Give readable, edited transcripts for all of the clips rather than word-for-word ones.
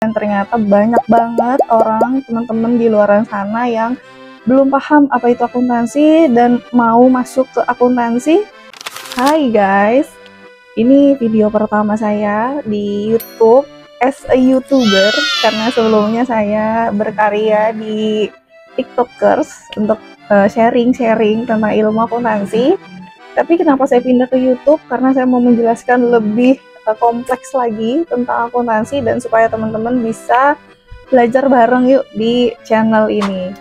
Dan ternyata banyak banget orang, teman-teman di luar sana yang belum paham apa itu akuntansi dan mau masuk ke akuntansi. Hai guys, ini video pertama saya di YouTube as a YouTuber, karena sebelumnya saya berkarya di TikTokers untuk sharing-sharing tentang ilmu akuntansi. Tapi kenapa saya pindah ke YouTube? Karena saya mau menjelaskan lebih kompleks lagi tentang akuntansi dan supaya teman-teman bisa belajar bareng yuk di channel ini.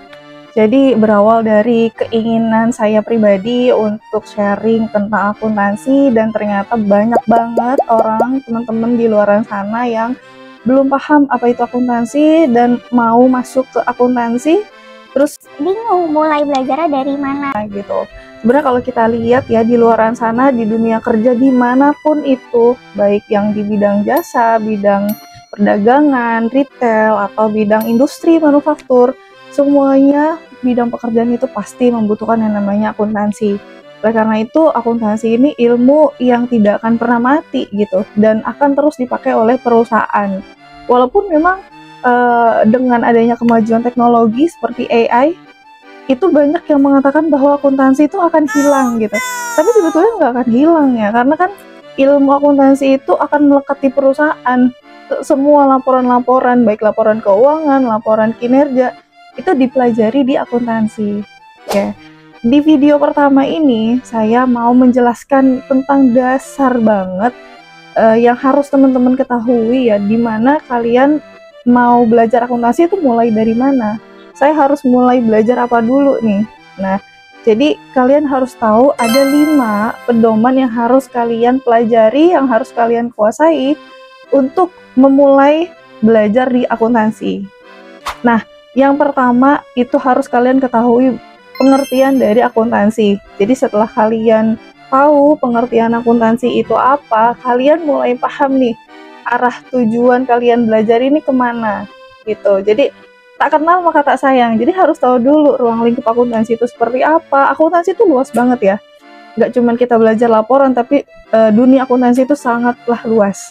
Jadi berawal dari keinginan saya pribadi untuk sharing tentang akuntansi, dan ternyata banyak banget orang, teman-teman di luar sana yang belum paham apa itu akuntansi dan mau masuk ke akuntansi, terus bingung mulai belajarnya dari mana gitu. Sebenarnya kalau kita lihat ya di luar sana, di dunia kerja dimanapun itu, baik yang di bidang jasa, bidang perdagangan, retail, atau bidang industri manufaktur, semuanya bidang pekerjaan itu pasti membutuhkan yang namanya akuntansi. Oleh karena itu, akuntansi ini ilmu yang tidak akan pernah mati gitu, dan akan terus dipakai oleh perusahaan. Walaupun memang dengan adanya kemajuan teknologi seperti AI, itu banyak yang mengatakan bahwa akuntansi itu akan hilang gitu. Tapi sebetulnya nggak akan hilang ya, karena kan ilmu akuntansi itu akan melekat di perusahaan. Semua laporan-laporan, baik laporan keuangan, laporan kinerja, itu dipelajari di akuntansi. Oke. Di video pertama ini, saya mau menjelaskan tentang dasar banget yang harus teman-teman ketahui ya, dimana kalian mau belajar akuntansi itu mulai dari mana. Saya harus mulai belajar apa dulu nih? Nah, jadi kalian harus tahu ada 5 pedoman yang harus kalian pelajari, yang harus kalian kuasai untuk memulai belajar di akuntansi. Nah, yang pertama itu harus kalian ketahui pengertian dari akuntansi. Jadi setelah kalian tahu pengertian akuntansi itu apa, kalian mulai paham nih arah tujuan kalian belajar ini kemana gitu. Jadi tak kenal maka tak sayang. Jadi harus tahu dulu ruang lingkup akuntansi itu seperti apa. Akuntansi itu luas banget ya. Nggak cuma kita belajar laporan, tapi dunia akuntansi itu sangatlah luas.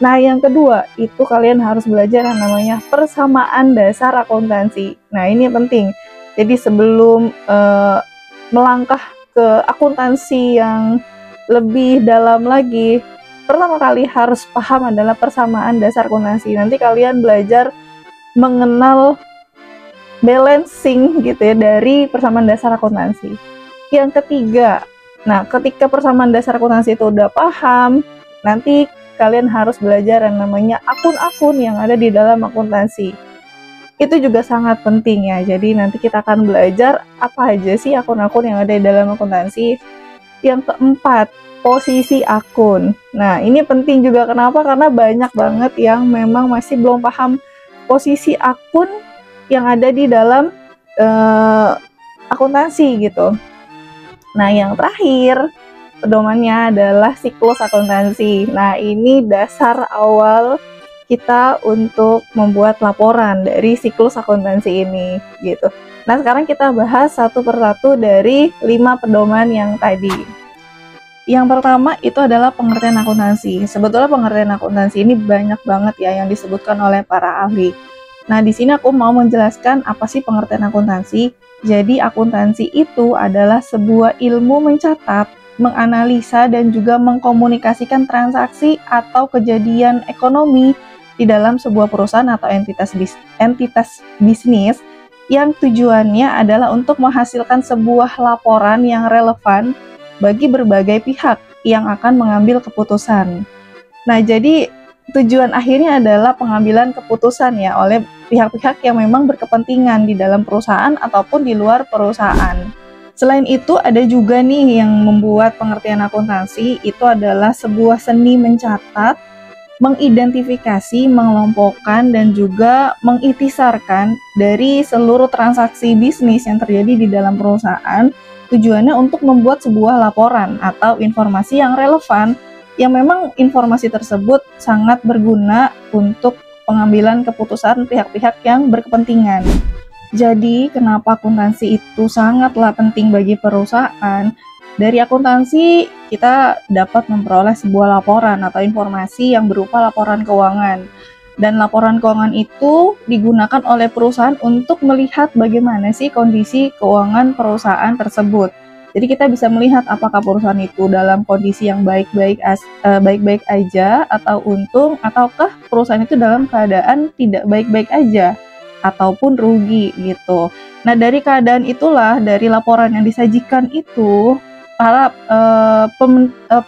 Nah, yang kedua, itu kalian harus belajar yang namanya persamaan dasar akuntansi. Nah, ini yang penting. Jadi sebelum melangkah ke akuntansi yang lebih dalam lagi, pertama kali harus paham adalah persamaan dasar akuntansi. Nanti kalian belajar mengenal balancing gitu ya dari persamaan dasar akuntansi. Yang ketiga, nah ketika persamaan dasar akuntansi itu udah paham, nanti kalian harus belajar yang namanya akun-akun yang ada di dalam akuntansi. Itu juga sangat penting ya. Jadi nanti kita akan belajar apa aja sih akun-akun yang ada di dalam akuntansi. Yang keempat, posisi akun. Nah, ini penting juga. Kenapa? Karena banyak banget yang memang masih belum paham posisi akun yang ada di dalam akuntansi gitu. Nah, yang terakhir pedomannya adalah siklus akuntansi. Nah, ini dasar awal kita untuk membuat laporan dari siklus akuntansi ini gitu. Nah, sekarang kita bahas satu persatu dari 5 pedoman yang tadi. Yang pertama itu adalah pengertian akuntansi. Sebetulnya pengertian akuntansi ini banyak banget ya yang disebutkan oleh para ahli. Nah, di sini aku mau menjelaskan apa sih pengertian akuntansi. Jadi, akuntansi itu adalah sebuah ilmu mencatat, menganalisa, dan juga mengkomunikasikan transaksi atau kejadian ekonomi di dalam sebuah perusahaan atau entitas bisnis yang tujuannya adalah untuk menghasilkan sebuah laporan yang relevan bagi berbagai pihak yang akan mengambil keputusan. Nah, jadi tujuan akhirnya adalah pengambilan keputusan ya oleh pihak-pihak yang memang berkepentingan di dalam perusahaan ataupun di luar perusahaan. Selain itu, ada juga nih yang membuat pengertian akuntansi itu adalah sebuah seni mencatat, mengidentifikasi, mengelompokkan, dan juga mengikhtisarkan dari seluruh transaksi bisnis yang terjadi di dalam perusahaan. Tujuannya untuk membuat sebuah laporan atau informasi yang relevan, yang memang informasi tersebut sangat berguna untuk pengambilan keputusan pihak-pihak yang berkepentingan. Jadi, kenapa akuntansi itu sangatlah penting bagi perusahaan? Dari akuntansi, kita dapat memperoleh sebuah laporan atau informasi yang berupa laporan keuangan. Dan laporan keuangan itu digunakan oleh perusahaan untuk melihat bagaimana sih kondisi keuangan perusahaan tersebut. Jadi kita bisa melihat apakah perusahaan itu dalam kondisi yang baik-baik aja atau untung, ataukah perusahaan itu dalam keadaan tidak baik-baik aja ataupun rugi gitu. Nah, dari keadaan itulah, dari laporan yang disajikan itu, para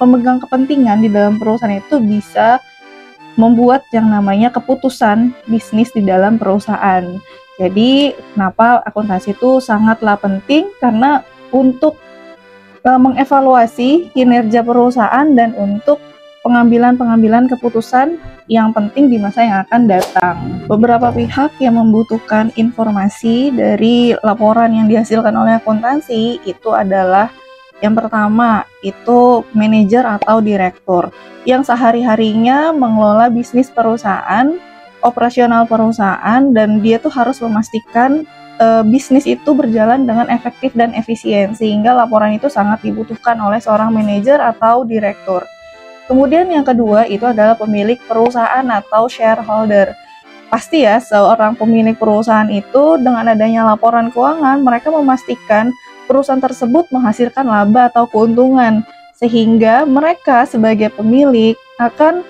pemegang kepentingan di dalam perusahaan itu bisa membuat yang namanya keputusan bisnis di dalam perusahaan. Jadi, kenapa akuntansi itu sangatlah penting? Karena untuk mengevaluasi kinerja perusahaan dan untuk pengambilan keputusan yang penting di masa yang akan datang. Beberapa pihak yang membutuhkan informasi dari laporan yang dihasilkan oleh akuntansi itu adalah yang pertama itu manajer atau direktur yang sehari-harinya mengelola bisnis perusahaan, operasional perusahaan, dan dia tuh harus memastikan bisnis itu berjalan dengan efektif dan efisien, sehingga laporan itu sangat dibutuhkan oleh seorang manajer atau direktur. Kemudian yang kedua itu adalah pemilik perusahaan atau shareholder. Pasti ya, seorang pemilik perusahaan itu dengan adanya laporan keuangan, mereka memastikan perusahaan tersebut menghasilkan laba atau keuntungan, sehingga mereka sebagai pemilik akan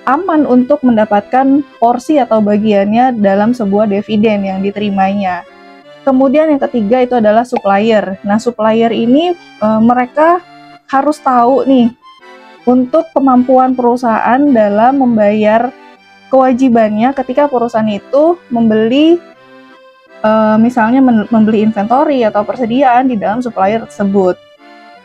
aman untuk mendapatkan porsi atau bagiannya dalam sebuah dividen yang diterimanya. Kemudian yang ketiga itu adalah supplier. Nah, supplier ini mereka harus tahu nih untuk kemampuan perusahaan dalam membayar kewajibannya ketika perusahaan itu membeli misalnya membeli inventory atau persediaan di dalam supplier tersebut.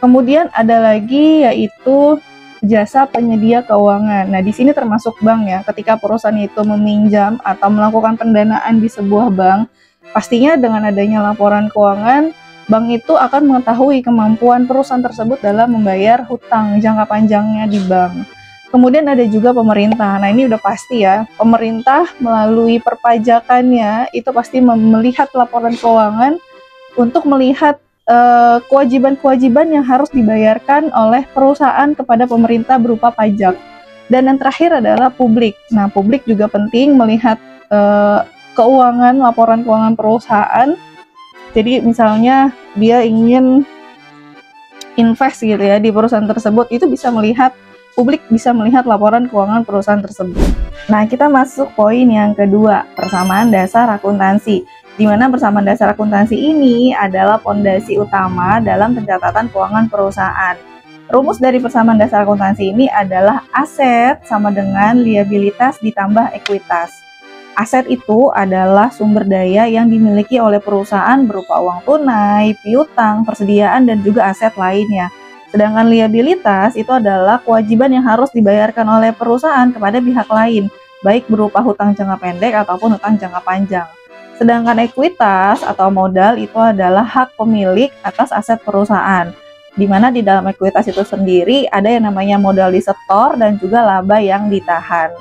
Kemudian ada lagi yaitu jasa penyedia keuangan. Nah, di sini termasuk bank ya. Ketika perusahaan itu meminjam atau melakukan pendanaan di sebuah bank, pastinya dengan adanya laporan keuangan, bank itu akan mengetahui kemampuan perusahaan tersebut dalam membayar hutang jangka panjangnya di bank. Kemudian ada juga pemerintah. Nah, ini udah pasti ya. Pemerintah melalui perpajakannya itu pasti melihat laporan keuangan untuk melihat kewajiban-kewajiban yang harus dibayarkan oleh perusahaan kepada pemerintah berupa pajak. Dan yang terakhir adalah publik. Nah, publik juga penting melihat keuangan, laporan keuangan perusahaan. Jadi misalnya dia ingin invest gitu ya di perusahaan tersebut, itu bisa melihat, publik bisa melihat laporan keuangan perusahaan tersebut. Nah, kita masuk poin yang kedua, persamaan dasar akuntansi. Di mana persamaan dasar akuntansi ini adalah fondasi utama dalam pencatatan keuangan perusahaan. Rumus dari persamaan dasar akuntansi ini adalah aset sama dengan liabilitas ditambah ekuitas. Aset itu adalah sumber daya yang dimiliki oleh perusahaan berupa uang tunai, piutang, persediaan, dan juga aset lainnya. Sedangkan liabilitas itu adalah kewajiban yang harus dibayarkan oleh perusahaan kepada pihak lain, baik berupa hutang jangka pendek ataupun hutang jangka panjang. Sedangkan ekuitas atau modal itu adalah hak pemilik atas aset perusahaan, di mana di dalam ekuitas itu sendiri ada yang namanya modal disetor dan juga laba yang ditahan.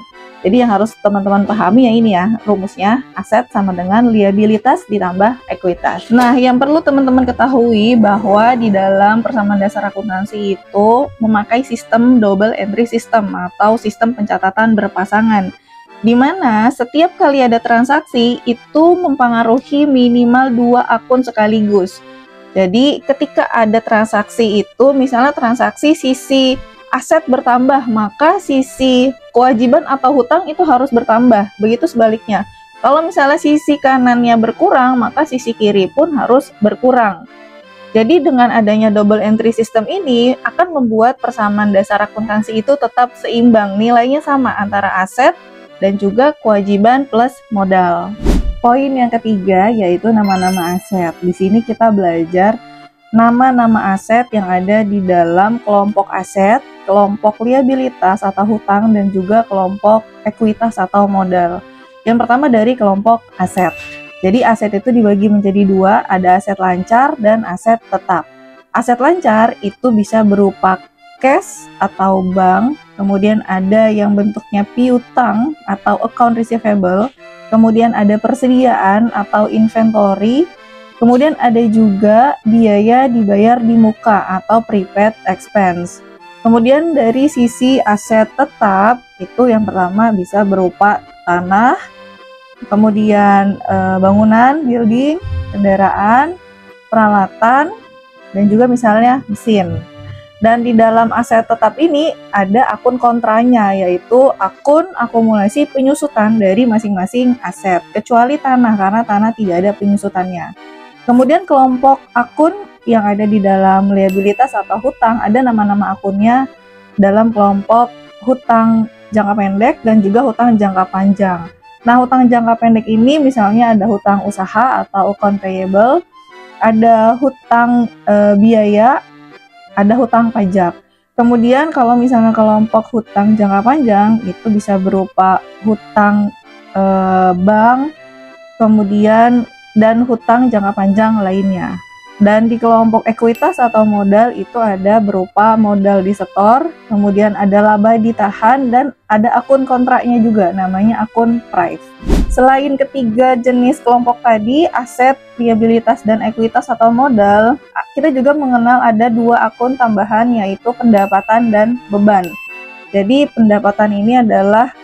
Jadi yang harus teman-teman pahami ya ini ya, rumusnya aset sama dengan liabilitas ditambah ekuitas. Nah, yang perlu teman-teman ketahui bahwa di dalam persamaan dasar akuntansi itu memakai sistem double entry system atau sistem pencatatan berpasangan, di mana setiap kali ada transaksi itu mempengaruhi minimal 2 akun sekaligus. Jadi ketika ada transaksi itu, misalnya transaksi sisi aset bertambah, maka sisi kewajiban atau hutang itu harus bertambah. Begitu sebaliknya. Kalau misalnya sisi kanannya berkurang, maka sisi kiri pun harus berkurang. Jadi dengan adanya double entry system ini akan membuat persamaan dasar akuntansi itu tetap seimbang, nilainya sama antara aset dan juga kewajiban plus modal. Poin yang ketiga yaitu nama-nama aset. Di sini kita belajar nama-nama aset yang ada di dalam kelompok aset, kelompok liabilitas atau hutang, dan juga kelompok ekuitas atau modal. Yang pertama dari kelompok aset. Jadi aset itu dibagi menjadi 2, ada aset lancar dan aset tetap. Aset lancar itu bisa berupa cash atau bank, kemudian ada yang bentuknya piutang atau account receivable, kemudian ada persediaan atau inventory, kemudian ada juga biaya dibayar di muka atau prepaid expense. Kemudian dari sisi aset tetap, itu yang pertama bisa berupa tanah, kemudian bangunan, building, kendaraan, peralatan, dan juga misalnya mesin. Dan di dalam aset tetap ini ada akun kontranya, yaitu akun akumulasi penyusutan dari masing-masing aset, kecuali tanah, karena tanah tidak ada penyusutannya. Kemudian kelompok akun yang ada di dalam liabilitas atau hutang, ada nama-nama akunnya dalam kelompok hutang jangka pendek dan juga hutang jangka panjang. Nah, hutang jangka pendek ini misalnya ada hutang usaha atau account payable, ada hutang biaya, ada hutang pajak. Kemudian kalau misalnya kelompok hutang jangka panjang itu bisa berupa hutang bank, kemudian dan hutang jangka panjang lainnya. Dan di kelompok ekuitas atau modal itu ada berupa modal disetor, kemudian ada laba ditahan, dan ada akun kontraknya juga, namanya akun price. Selain ketiga jenis kelompok tadi, aset, liabilitas, dan ekuitas atau modal, kita juga mengenal ada dua akun tambahan, yaitu pendapatan dan beban. Jadi pendapatan ini adalah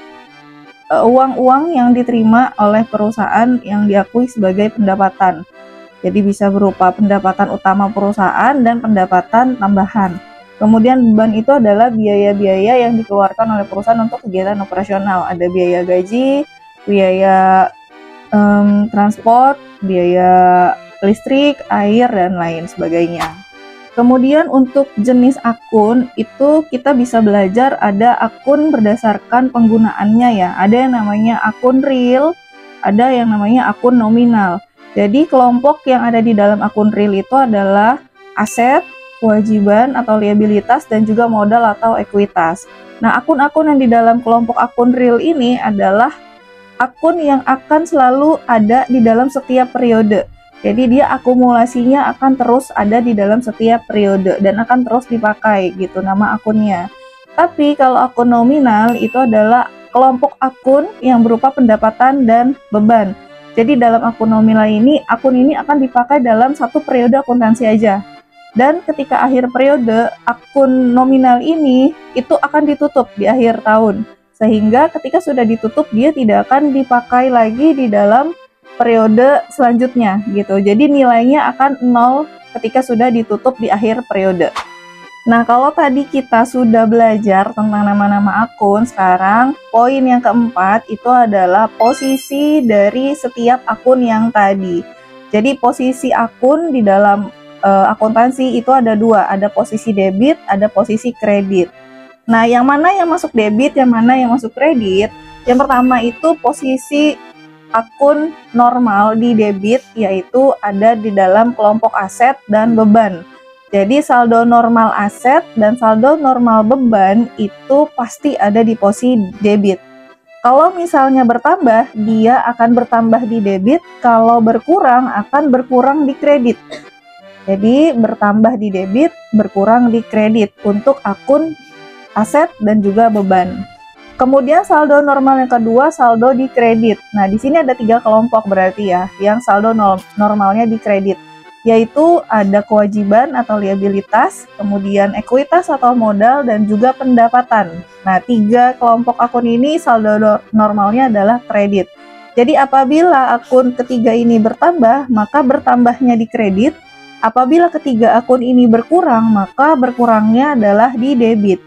uang-uang yang diterima oleh perusahaan yang diakui sebagai pendapatan. Jadi bisa berupa pendapatan utama perusahaan dan pendapatan tambahan. Kemudian beban itu adalah biaya-biaya yang dikeluarkan oleh perusahaan untuk kegiatan operasional. Ada biaya gaji, biaya transport, biaya listrik, air, dan lain sebagainya. Kemudian untuk jenis akun itu kita bisa belajar ada akun berdasarkan penggunaannya ya. Ada yang namanya akun real, ada yang namanya akun nominal. Jadi kelompok yang ada di dalam akun real itu adalah aset, kewajiban atau liabilitas, dan juga modal atau ekuitas. Nah, akun-akun yang di dalam kelompok akun real ini adalah akun yang akan selalu ada di dalam setiap periode. Jadi dia akumulasinya akan terus ada di dalam setiap periode dan akan terus dipakai gitu nama akunnya. Tapi kalau akun nominal itu adalah kelompok akun yang berupa pendapatan dan beban. Jadi dalam akun nominal ini, akun ini akan dipakai dalam satu periode akuntansi aja. Dan ketika akhir periode, akun nominal ini itu akan ditutup di akhir tahun. Sehingga ketika sudah ditutup, dia tidak akan dipakai lagi di dalam periode selanjutnya gitu. Jadi nilainya akan nol ketika sudah ditutup di akhir periode. Nah, kalau tadi kita sudah belajar tentang nama-nama akun, sekarang poin yang keempat itu adalah posisi dari setiap akun yang tadi. Jadi posisi akun di dalam akuntansi itu ada dua, ada posisi debit, ada posisi kredit. Nah, yang mana yang masuk debit, yang mana yang masuk kredit? Yang pertama itu posisi akun normal di debit, yaitu ada di dalam kelompok aset dan beban. Jadi saldo normal aset dan saldo normal beban itu pasti ada di posisi debit. Kalau misalnya bertambah, dia akan bertambah di debit, kalau berkurang akan berkurang di kredit. Jadi bertambah di debit, berkurang di kredit untuk akun aset dan juga beban. Kemudian saldo normal yang kedua, saldo di kredit. Nah, di sini ada 3 kelompok berarti ya, yang saldo normalnya di kredit, yaitu ada kewajiban atau liabilitas, kemudian ekuitas atau modal, dan juga pendapatan. Nah, 3 kelompok akun ini saldo normalnya adalah kredit. Jadi apabila akun ketiga ini bertambah, maka bertambahnya di kredit. Apabila ketiga akun ini berkurang, maka berkurangnya adalah di debit.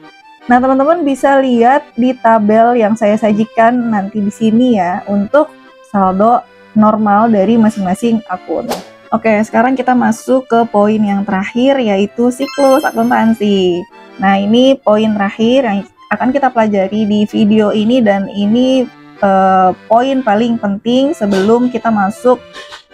Nah, teman-teman bisa lihat di tabel yang saya sajikan nanti di sini ya, untuk saldo normal dari masing-masing akun. Oke, sekarang kita masuk ke poin yang terakhir, yaitu siklus akuntansi. Nah, ini poin terakhir yang akan kita pelajari di video ini, dan ini poin paling penting sebelum kita masuk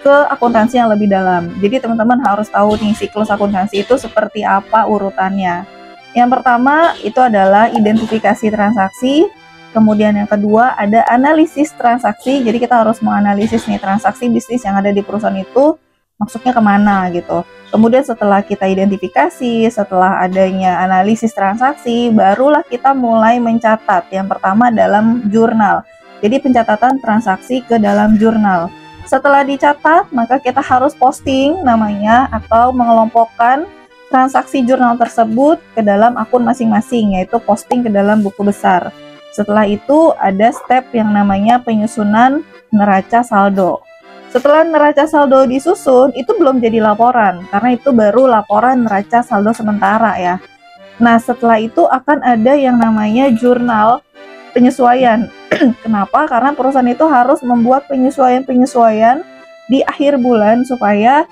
ke akuntansi yang lebih dalam. Jadi teman-teman harus tahu nih siklus akuntansi itu seperti apa urutannya. Yang pertama itu adalah identifikasi transaksi. Kemudian yang kedua ada analisis transaksi. Jadi kita harus menganalisis nih transaksi bisnis yang ada di perusahaan itu maksudnya kemana gitu. Kemudian setelah kita identifikasi, setelah adanya analisis transaksi, barulah kita mulai mencatat. Yang pertama dalam jurnal. Jadi pencatatan transaksi ke dalam jurnal. Setelah dicatat, maka kita harus posting namanya atau mengelompokkan transaksi jurnal tersebut ke dalam akun masing-masing, yaitu posting ke dalam buku besar. Setelah itu ada step yang namanya penyusunan neraca saldo. Setelah neraca saldo disusun, itu belum jadi laporan, karena itu baru laporan neraca saldo sementara ya. Nah, setelah itu akan ada yang namanya jurnal penyesuaian. Kenapa? Karena perusahaan itu harus membuat penyesuaian-penyesuaian di akhir bulan supaya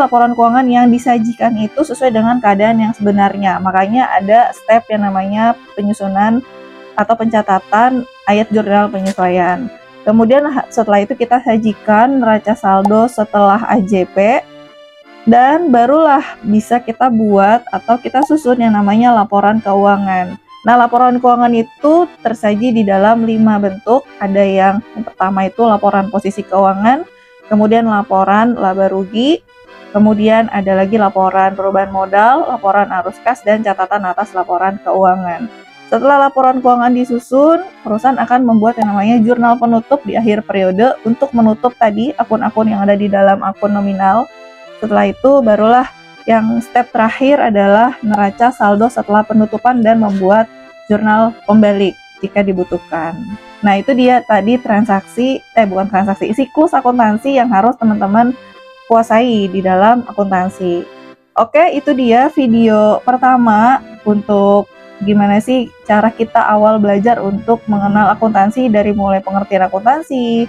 laporan keuangan yang disajikan itu sesuai dengan keadaan yang sebenarnya. Makanya ada step yang namanya penyusunan atau pencatatan ayat jurnal penyesuaian. Kemudian setelah itu kita sajikan neraca saldo setelah AJP, dan barulah bisa kita buat atau kita susun yang namanya laporan keuangan. Nah, laporan keuangan itu tersaji di dalam 5 bentuk. Ada yang pertama itu laporan posisi keuangan, kemudian laporan laba rugi, kemudian ada lagi laporan perubahan modal, laporan arus kas, dan catatan atas laporan keuangan. Setelah laporan keuangan disusun, perusahaan akan membuat yang namanya jurnal penutup di akhir periode untuk menutup tadi akun-akun yang ada di dalam akun nominal. Setelah itu barulah yang step terakhir adalah neraca saldo setelah penutupan dan membuat jurnal pembalik jika dibutuhkan. Nah, itu dia tadi siklus akuntansi yang harus teman-teman kuasai di dalam akuntansi. Oke, itu dia video pertama untuk gimana sih cara kita awal belajar untuk mengenal akuntansi, dari mulai pengertian akuntansi,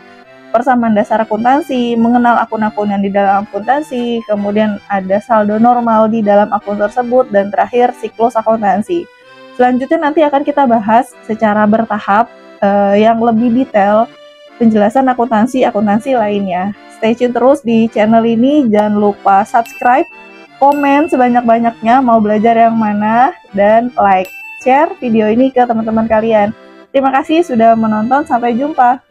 persamaan dasar akuntansi, mengenal akun-akun yang di dalam akuntansi, kemudian ada saldo normal di dalam akun tersebut, dan terakhir siklus akuntansi. Selanjutnya nanti akan kita bahas secara bertahap yang lebih detail penjelasan akuntansi lainnya. Stay tune terus di channel ini, jangan lupa subscribe, komen sebanyak-banyaknya mau belajar yang mana, dan like, share video ini ke teman-teman kalian. Terima kasih sudah menonton, sampai jumpa.